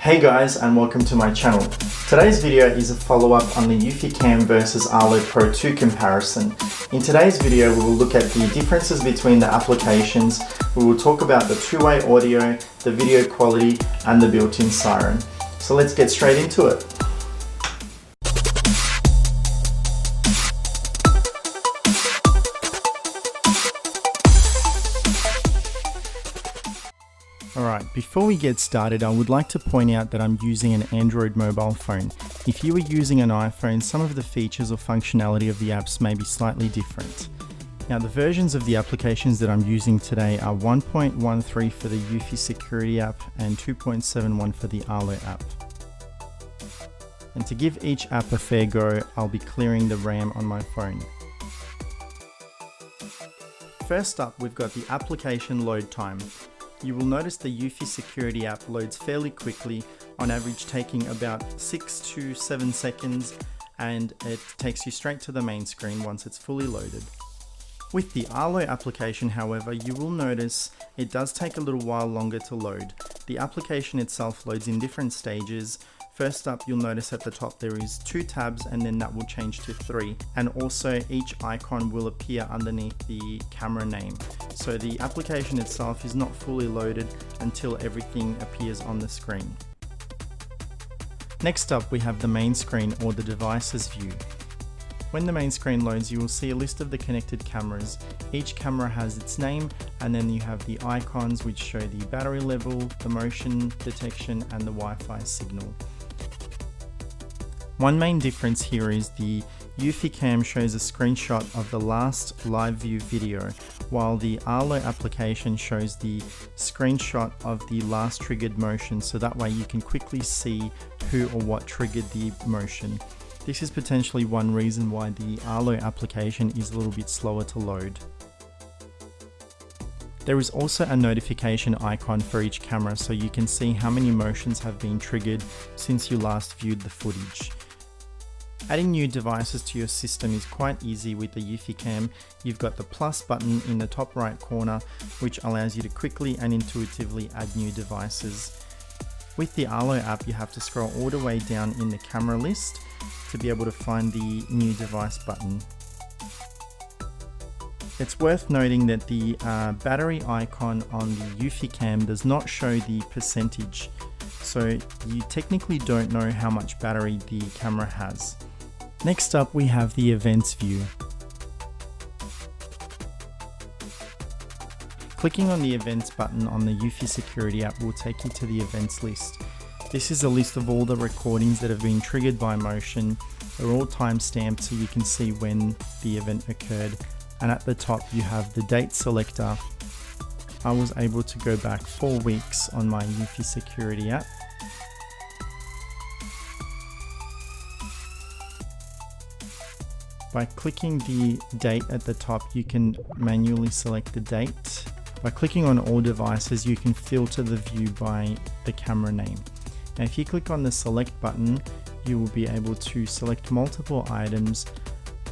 Hey guys, and welcome to my channel. Today's video is a follow-up on the Eufy Cam versus Arlo Pro 2 comparison. In today's video we will look at the differences between the applications, we will talk about the two-way audio, the video quality and the built-in siren. So let's get straight into it. Alright, before we get started, I would like to point out that I'm using an Android mobile phone. If you are using an iPhone, some of the features or functionality of the apps may be slightly different. Now, the versions of the applications that I'm using today are 1.13 for the Eufy Security App and 2.71 for the Arlo App. And to give each app a fair go, I'll be clearing the RAM on my phone. First up, we've got the application load time. You will notice the Eufy Security App loads fairly quickly, on average taking about 6 to 7 seconds, and it takes you straight to the main screen once it's fully loaded. With the Arlo application, however, you will notice it does take a little while longer to load. The application itself loads in different stages. First up, you'll notice at the top there is 2 tabs and then that will change to 3. And also each icon will appear underneath the camera name. So the application itself is not fully loaded until everything appears on the screen. Next up, we have the main screen or the devices view. When the main screen loads, you will see a list of the connected cameras. Each camera has its name, and then you have the icons which show the battery level, the motion detection and the Wi-Fi signal. One main difference here is the Eufy Cam shows a screenshot of the last live view video, while the Arlo application shows the screenshot of the last triggered motion, so that way you can quickly see who or what triggered the motion. This is potentially one reason why the Arlo application is a little bit slower to load. There is also a notification icon for each camera, so you can see how many motions have been triggered since you last viewed the footage. Adding new devices to your system is quite easy with the Eufy Cam. You've got the plus button in the top right corner, which allows you to quickly and intuitively add new devices. With the Arlo app, you have to scroll all the way down in the camera list to be able to find the new device button. It's worth noting that the battery icon on the Eufy Cam does not show the percentage, so you technically don't know how much battery the camera has. Next up, we have the events view. Clicking on the events button on the Eufy Security App will take you to the events list. This is a list of all the recordings that have been triggered by motion. They're all time-stamped so you can see when the event occurred. And at the top you have the date selector. I was able to go back 4 weeks on my Eufy Security App. By clicking the date at the top, you can manually select the date. By clicking on all devices, you can filter the view by the camera name. Now, if you click on the select button, you will be able to select multiple items.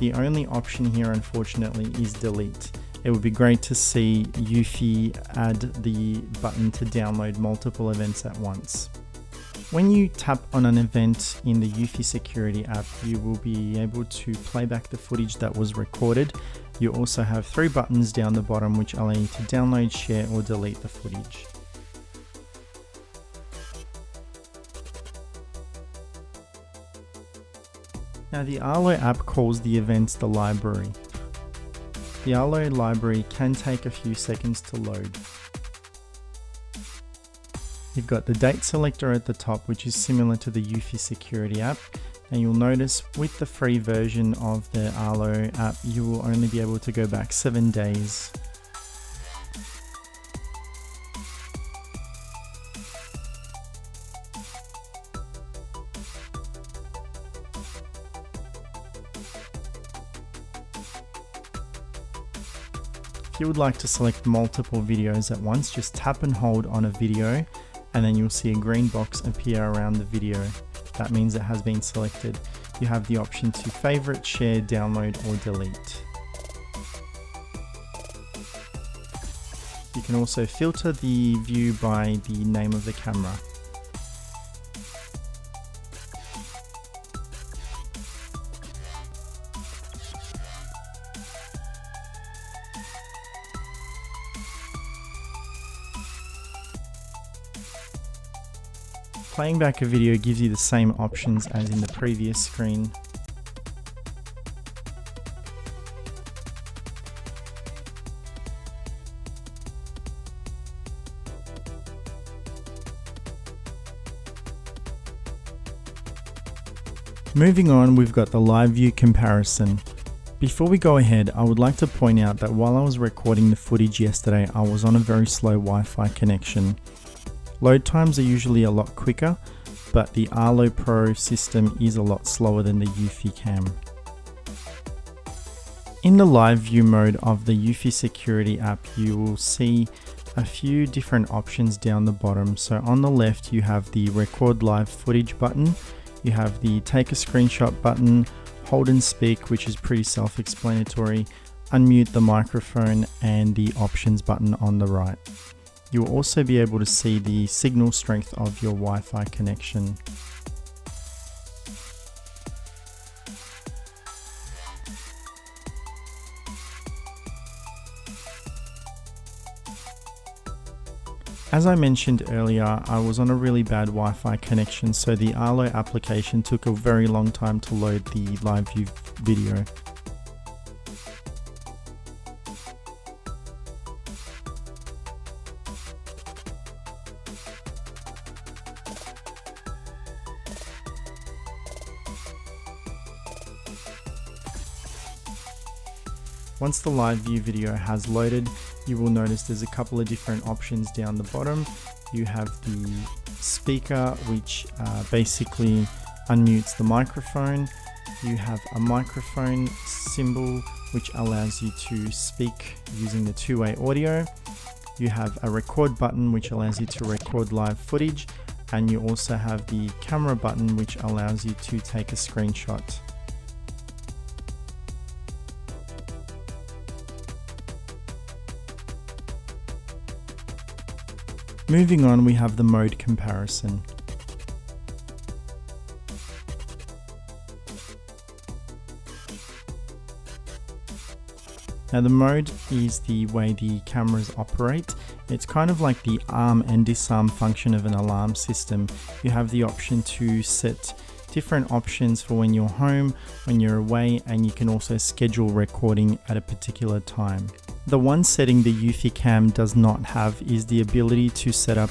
The only option here, unfortunately, is delete. It would be great to see Eufy add the button to download multiple events at once. When you tap on an event in the Eufy Security App, you will be able to play back the footage that was recorded. You also have 3 buttons down the bottom which allow you to download, share or delete the footage. Now, the Arlo app calls the events the library. The Arlo library can take a few seconds to load. You've got the date selector at the top, which is similar to the Eufy Security App, and you'll notice with the free version of the Arlo app you will only be able to go back 7 days. If you would like to select multiple videos at once, just tap and hold on a video and then you'll see a green box appear around the video. That means it has been selected. You have the option to favorite, share, download or delete. You can also filter the view by the name of the camera. Playing back a video gives you the same options as in the previous screen. Moving on, we've got the live view comparison. Before we go ahead, I would like to point out that while I was recording the footage yesterday, I was on a very slow Wi-Fi connection. Load times are usually a lot quicker, but the Arlo Pro system is a lot slower than the Eufy Cam. In the live view mode of the Eufy Security App, you will see a few different options down the bottom. So on the left, you have the record live footage button. You have the take a screenshot button, hold and speak, which is pretty self-explanatory, unmute the microphone, and the options button on the right. You will also be able to see the signal strength of your Wi-Fi connection. As I mentioned earlier, I was on a really bad Wi-Fi connection, so the Arlo application took a very long time to load the live view video. Once the live view video has loaded, you will notice there's a couple of different options down the bottom. You have the speaker, which basically unmutes the microphone. You have a microphone symbol, which allows you to speak using the two-way audio. You have a record button, which allows you to record live footage. And you also have the camera button, which allows you to take a screenshot. Moving on, we have the mode comparison. Now the mode is the way the cameras operate. It's kind of like the arm and disarm function of an alarm system. You have the option to set different options for when you're home, when you're away, and you can also schedule recording at a particular time. The one setting the Eufy Cam does not have is the ability to set up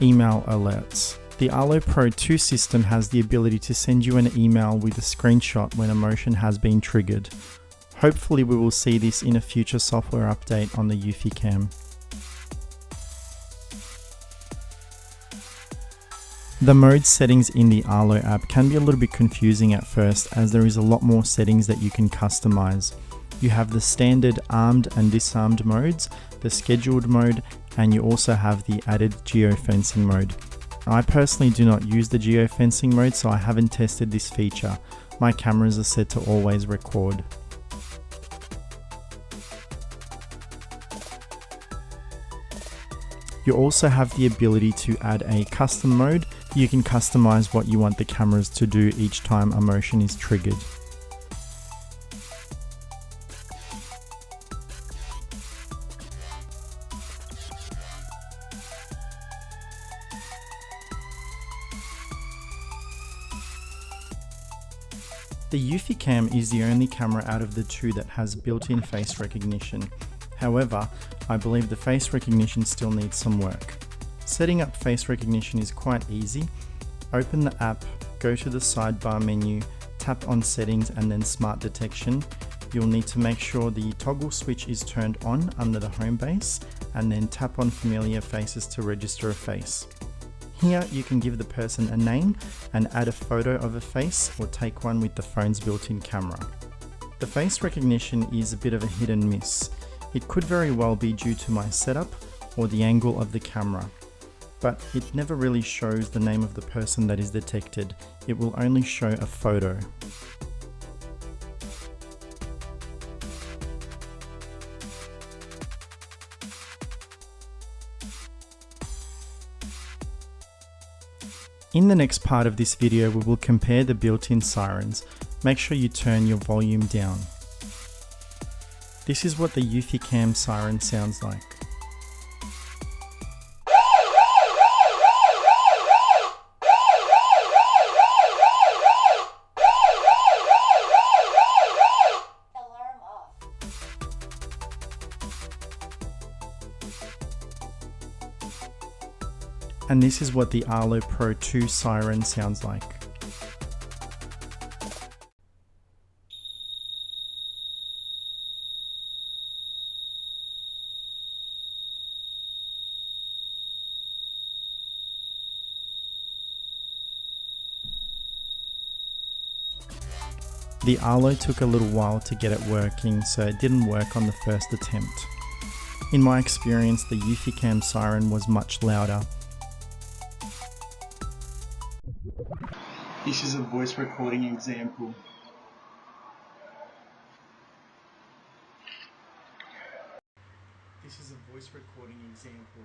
email alerts. The Arlo Pro 2 system has the ability to send you an email with a screenshot when a motion has been triggered. Hopefully we will see this in a future software update on the Eufy Cam. The mode settings in the Arlo app can be a little bit confusing at first, as there is a lot more settings that you can customize. You have the standard armed and disarmed modes, the scheduled mode, and you also have the added geofencing mode. I personally do not use the geofencing mode, so I haven't tested this feature. My cameras are set to always record. You also have the ability to add a custom mode. You can customize what you want the cameras to do each time a motion is triggered. The Eufy Cam is the only camera out of the two that has built-in face recognition. However, I believe the face recognition still needs some work. Setting up face recognition is quite easy. Open the app, go to the sidebar menu, tap on settings and then smart detection. You'll need to make sure the toggle switch is turned on under the home base and then tap on familiar faces to register a face. Here you can give the person a name and add a photo of a face or take one with the phone's built-in camera. The face recognition is a bit of a hit and miss. It could very well be due to my setup or the angle of the camera, but it never really shows the name of the person that is detected. It will only show a photo. In the next part of this video, we will compare the built-in sirens. Make sure you turn your volume down. This is what the Eufy Cam siren sounds like. And this is what the Arlo Pro 2 siren sounds like. The Arlo took a little while to get it working, so it didn't work on the first attempt. In my experience, the Eufy Cam siren was much louder. This is a voice recording example. This is a voice recording example.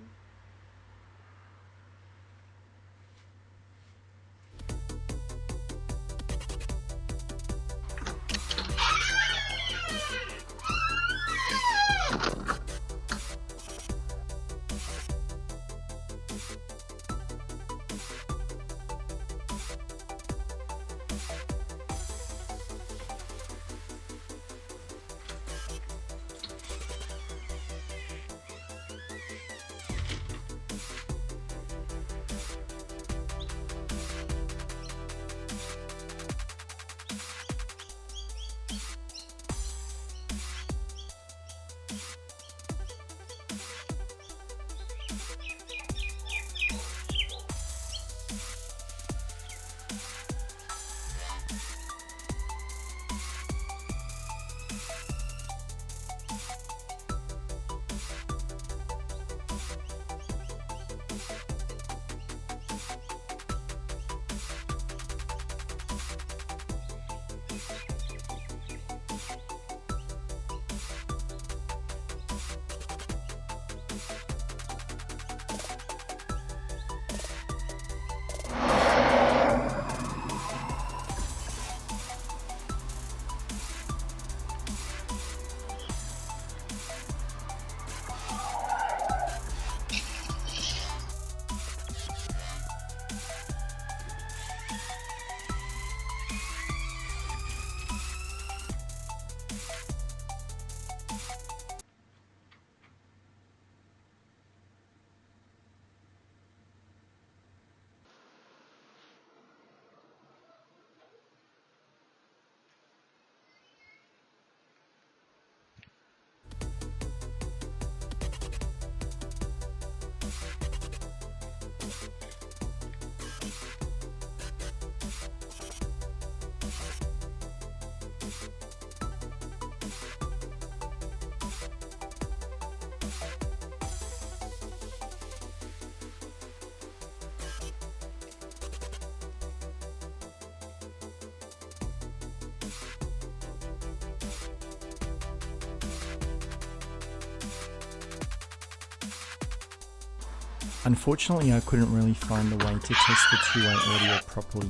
Unfortunately, I couldn't really find a way to test the two-way audio properly.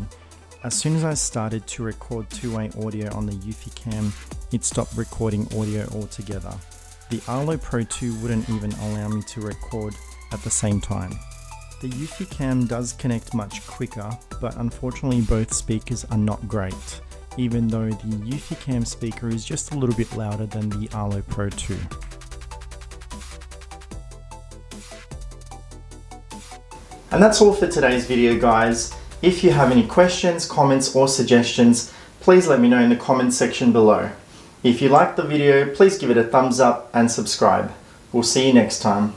As soon as I started to record two-way audio on the Eufy Cam, it stopped recording audio altogether. The Arlo Pro 2 wouldn't even allow me to record at the same time. The Eufy Cam does connect much quicker, but unfortunately both speakers are not great, even though the Eufy Cam speaker is just a little bit louder than the Arlo Pro 2. And that's all for today's video, guys. If you have any questions, comments or suggestions, please let me know in the comments section below. If you liked the video, please give it a thumbs up and subscribe. We'll see you next time.